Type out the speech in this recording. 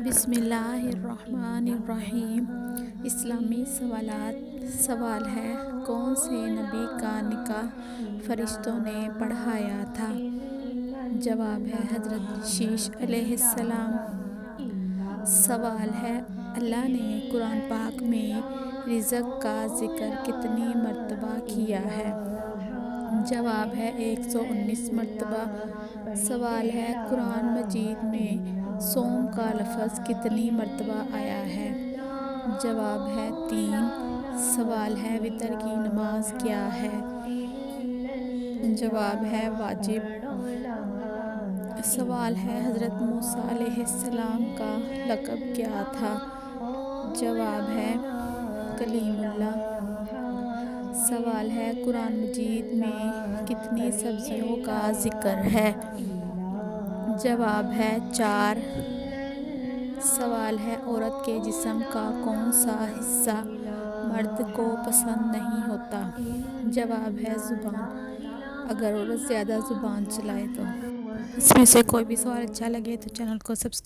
بسم اللہ الرحمن الرحیم۔ اسلامی سوال ہے، کون سے نبی کا نکاح فرشتوں نے پڑھایا تھا؟ جواب ہے حضرت شیش علیہ السلام۔ سوال ہے، اللہ نے قرآن پاک میں رزق کا ذکر کتنی مرتبہ کیا ہے؟ جواب ہے 119 مرتبہ۔ سوال ہے، قرآن مجید میں صوم کا لفظ کتنی مرتبہ آیا ہے؟ جواب ہے 3۔ سوال ہے، وتر کی نماز کیا ہے؟ جواب ہے واجب۔ سوال ہے، حضرت موسیٰ علیہ السلام کا لقب کیا تھا؟ جواب ہے کلیم اللہ۔ سوال ہے، قرآن مجید میں کتنی سبزیوں کا ذکر ہے؟ جواب ہے 4۔ سوال ہے، عورت کے جسم کا کون سا حصہ مرد کو پسند نہیں ہوتا؟ جواب ہے زبان، اگر عورت زیادہ زبان چلائے تو۔ اس میں سے کوئی بھی سوال اچھا لگے تو چینل کو سبسکرائب